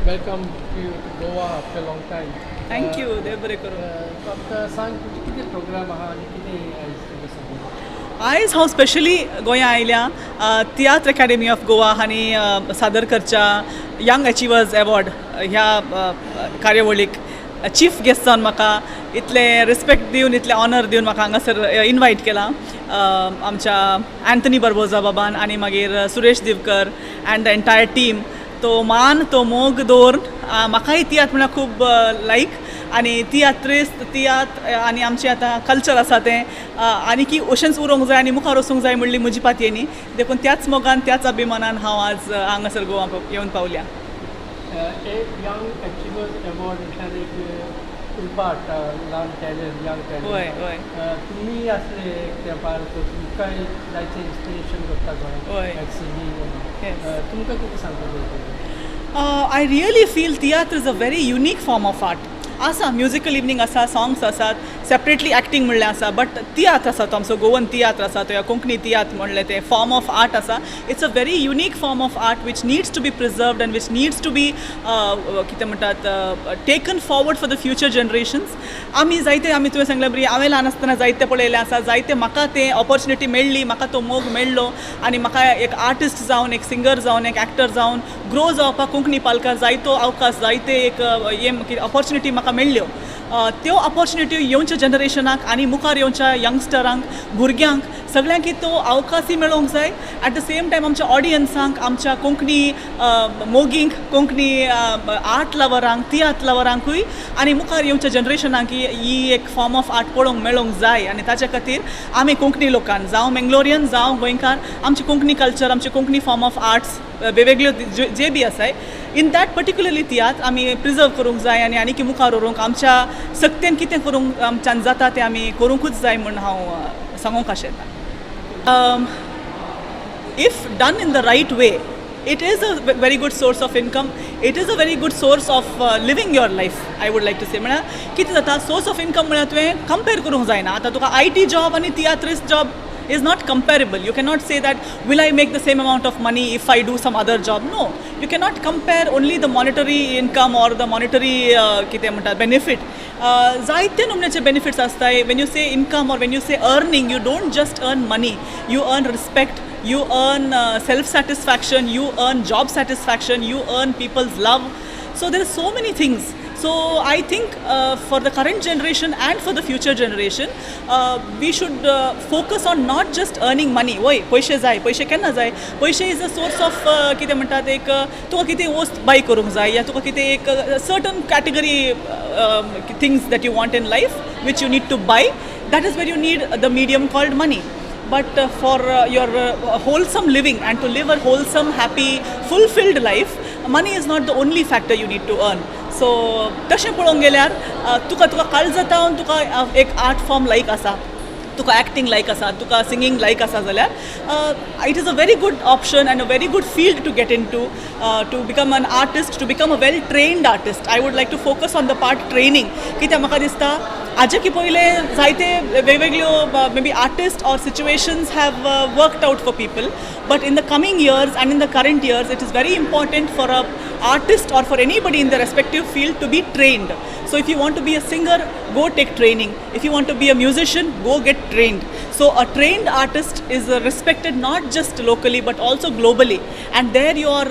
welcome you to Goa after a long time. Thank you. देव बरें करूं. आमकां सांग तुजे कितें प्रोग्राम आहा आनी कितें आयज तुगे सगळें? आयज हांव स्पेशली गोंया आयल्या तियात्र अकॅडमी ऑफ गोवा हांणी सादर करच्या यंग अचिवर्स अवॉर्ड ह्या कार्यावळीक चीफ गेस्ट जावन म्हाका इतले रिस्पेक्ट दिवन इतले ऑनर दिवन म्हाका हांगासर इनवायट केलां आमच्या अँथनी बर्बोजा बाबान आनी मागीर Suresh Divkar and the entire team. तो मान तो मोग दवरून म्हाकाय तियात्र म्हळ्यार खूब लायक आनी तियात्रिस्ट तियात्र आनी आमचें आतां कल्चर आसा तें आनी की अशेंच उरोंक जाय आनी मुखार वचूंक जाय म्हणली म्हजी पातयेनी देखून त्याच मोगान त्याच अभिमानान हांव आज हांगासर गोवा येवन पावल्या. यंग अचिवर्स अवॉर्ड म्हटल्यार एक उल्पाट ल्हान टॅलंट यंग टॅलंट. हय हय. तुमी आसले एक तेंपार तुमकांय जायतें इन्स्पिरेशन करता गोंयांत सिंगींग. तुमकां कितें सांगपाक जाय? I really feel theatre is a very unique form of art. आसा म्युजिकल इवनिंग आसा सॉंग्स आसात सेपरेटली एक्टींग म्हणलें आसा बट तियात्र आसा तो आमचो गोवन तियात्र आसा तो या कोंकणी तियात्र म्हणलें तें फॉर्म ऑफ आर्ट आसा. It's a very unique form of art which needs to be preserved and which needs to be कितें म्हणटात taken forward for the future generations. आमी तुवें सांगलें बरी हांवें ल्हान आसतना जायते पळयलें आसा जायते म्हाका तें ऑपॉर्च्युनिटी मेळ्ळी म्हाका तो मोग मेळ्ळो आनी म्हाका एक आर्टिस्ट जावन एक सिंगर जावन एक एक्टर जावन ग्रो जावपाक कोंकणी पालकां जायतो अवकाश जायते एक हे ऑपॉर्च्युनिटी म्हाका मेळ्ळ्यो. त्यो ऑपॉर्च्युनिटी येवच्या जनरेशनाक आनी मुखार येवच्या यंगस्टरांक भुरग्यांक सगळ्यांक तो अवकाशी मेळोवंक जाय. एट द सेम टायम आमच्या ऑडियन्सांक आमच्या कोंकणी मोगींक कोंकणी आर्ट लवरांक तियात्र लवरांकूय आनी मुखार येवच्या जनरेशनाक ही एक फॉर्म ऑफ आर्ट पळोवंक मेळोवंक जाय आनी ताचे खातीर आमी कोंकणी लोकांक जावं मेंगलोरियन जावं गोंयकार आमची कोंकणी कल्चर आमचे कोंकणी फॉर्म ऑफ आर्ट्स वेगवेगळ्यो जे बी आसाय इन दॅट पर्टिक्युलरली तियात्र आमी प्रिजर्व करूंक जाय आनी आनी मुखार व्हरूंक आमच्या सक्तेन कितें करूंक आमच्यान जाता तें आमी करूंकूच जाय म्हूण हांव सांगूंक आशेतां. If done in the right way, it is a very good source of income. It is a very good source of living your life, I would like to say. म्हळ्यार कितें जाता, सोर्स ऑफ इनकम म्हळ्यार तुवें compare करूंक जायना. आतां तुका IT job आनी tiatrist job is not comparable. You cannot say that will I make the same amount of money if I do some other job. No, you cannot compare only the monetary income or the monetary कितें म्हणटा benefit. जायते नमूनेचे benefits आसताय. When you say income or when you say earning, you don't just earn money, you earn respect, you earn self-satisfaction, you earn job satisfaction, you earn people's love. So there are so many things. So I think for the current generation and for the future generation, we should focus on not just earning money. वय पैसे जाय, पैसे केन्ना जाय? पैसे is a source of कितें म्हणटात एक तुका कितें वस्त बाय करूंक जाय या तुका कितें एक certain category things that you want in life which you need to buy. That is where you need the medium called money. But for your wholesome living and to live a wholesome, happy, fulfilled life, money is not the only factor you need to earn. So तशें पळोवंक गेल्यार तुका काळजांत तुका एक art form लायक आसा, तुका acting लायक आसा, तुका सिंगींग लायक आसा जाल्यार it is a very good option and a very good field to get into to become an artist, to become a well trained artist. I would like to focus on the part training. कित्याक म्हाका दिसता आजे की पयले जायते वेगवेगळ्यो maybe artists or situations have worked out for people, but in the coming years and in the current years it is very important for a artist or for anybody in the respective field to be trained. So if you want to be a singer, go take training. If you want to be a musician, go get trained. So a trained artist is respected not just locally but also globally. And there your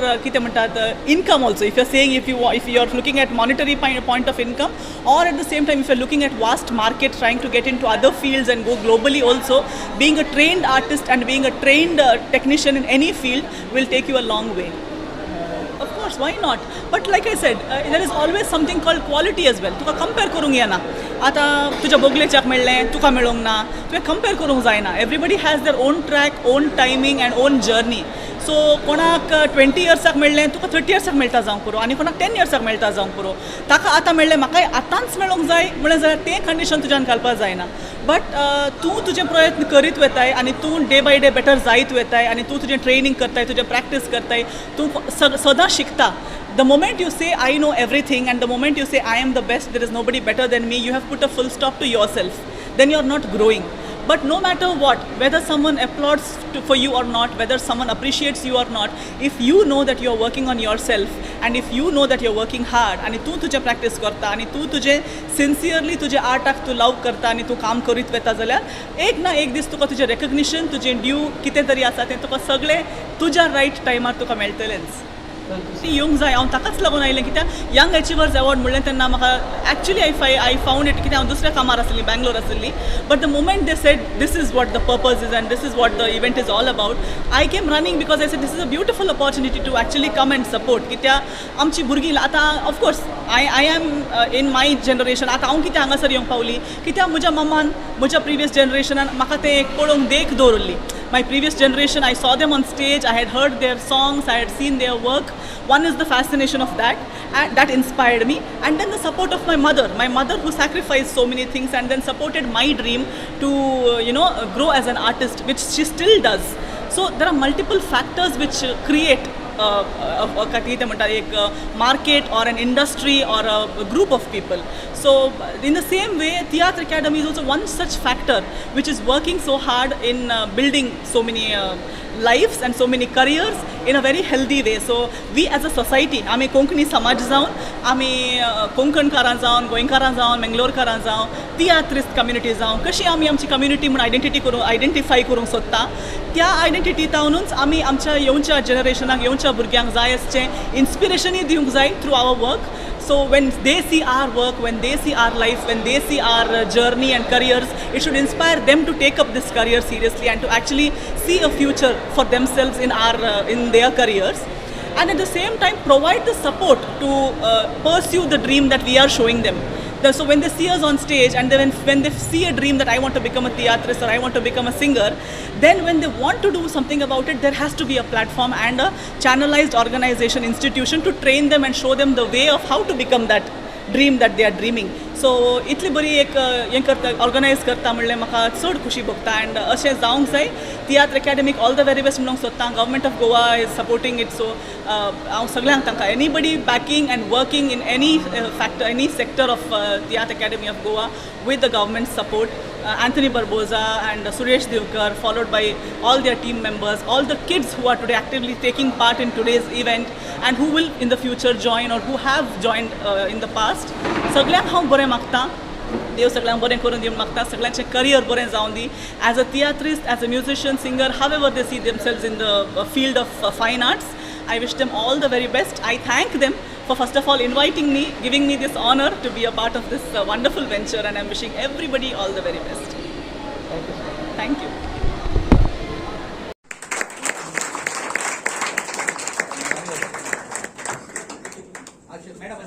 income also. If you're saying if you're looking at monetary point of income, or at the same time if you're looking at vast market trying to get into other fields and go globally also, being a trained artist and being a trained technician in any field will take you a long way. Of course, why not? But like I said, there is always something called quality as well. तुका compare करूंक येना. आतां तुज्या बोगलेच्याक मेळ्ळें, तुका मेळोंक ना. तुवें कंपेर करूंक जायना. Everybody has their own track, own timing and own journey. सो कोणाक 20 इयर्साक मेळ्ळें तुका 30 इयर्साक मेळटा जावंक पुरो आनी कोणाक 10 इयर्साक मेळटा जावंक पुरो. ताका आतां मेळ्ळें म्हाकाय आतांच मेळोंक जाय म्हणलें जाल्यार तें कंडिशन तुज्यान घालपाक जायना. बट तूं तुजें प्रयत्न करीत वेताय आनी तूं डे बाय डे बेटर जायत वेताय आनी तूं तुजें ट्रेनिंग करताय, तुजें प्रॅक्टीस करताय, तूं सदां शिकता. The moment you say I know everything and the moment you say I am the best, there is nobody better than me, you have put a full stop to yourself. Then you are not growing. But no matter what, whether someone applauds for you or not, whether someone appreciates you or not, if you know that you are working on yourself and if you know that you are working hard आणि तू तुजें practice करता आणि तू तुजें sincerely तुजे आर्टाक तू love करता आणि तू काम करीत वेता जाल्यार एक ना एक दीस तुका तुजें रेकग्निशन, तुजें ड्यू कितें तरी आसा तें तुका सगळें तुज्या रायट टायमार तुका मेळटलेंच. येवंक जाय. हांव ताकाच लागून आयलें कित्याक यंग अचिवर्स अवॉर्ड म्हणलें तेन्ना म्हाका एक्चुअली आय फावंड इट कित्याक हांव दुसऱ्या कामार आसली, बँगलोर आसली. But the moment they said this is what the purpose is and this is what the event is all about, I came running because I said this is a beautiful opportunity to actually come and support. कित्याक आमची भुरगीं आतां of course I am in my generation. आतां हांव कित्याक हांगासर येवंक पावली कित्याक म्हज्या मम्मान म्हज्या प्रिवियस जनरेशनान म्हाका तें एक पळोवंक देख दवरली. My previous generation, I saw them on stage, I had heard their songs, I had seen their work. One is the fascination of that, and that inspired me. And then the support of my mother who sacrificed so many things and then supported my dream to, grow as an artist, which she still does. So there are multiple factors which create a market or an industry or a group of people. So in the same way, Theatre Academy is also one such factor which is working so hard in building so many lives and so many careers in a very healthy way. So we as a society, आमी कोंकणी समाज जावन, आमी कोंकणकारां जावन, गोंयकारां जावन, मेंगलोरकारां जावन, tiatrist community जावन, कशी आमी आमची कम्युनिटी म्हणून आयडेंटिफाय करूंक सोदता, त्या आयडेंटिटींतल्यानूच आमी आमच्या येवच्या जनरेशनाक, येवच्या भुरग्यांक जाय आसचें इन्स्पिरेशनूय दिवंक जाय through our work. So when they see our work, when they see our life, when they see our journey and careers, it should inspire them to take up this career seriously and to actually see a future for themselves in their careers. And at the same time provide the support to pursue the dream that we are showing them. So when they see us on stage, and then when they see a dream that I want to become a theatrist or I want to become a singer, then when they want to do something about it, there has to be a platform and a channelized organization, institution to train them and show them the way of how to become that dream that they are dreaming. So इतली बरी एक हें करता organise करता म्हणल्यार म्हाका चड खुशी भोगता. एंड अशें जावंक जाय. तियात्र अकॅडमीक ऑल द वेरी बेस्ट म्हणूंक सोदता. Government of Goa is supporting it. So हांव सगळ्यांक तांकां anybody backing and working in any factor any sector of Tiatr Academy of Goa with the government support, Anthony Barboza and Suresh Divkar, followed by all their team members, all the kids who are today actively taking part in today's event and who will in the future join or who have joined in the past. सगळ्यांक हांव बरें मागतां. देव सगळ्यांक बरें करून दिवंक मागता. सगळ्यांचें करियर बरें जावन दी. As a theatrist, as a musician, singer, however they see themselves in the field of fine arts, I wish them all the very best. I thank them for first of all inviting me, giving me this honor to be a part of this wonderful venture, and I'm wishing everybody all the very best. Thank you. Madam,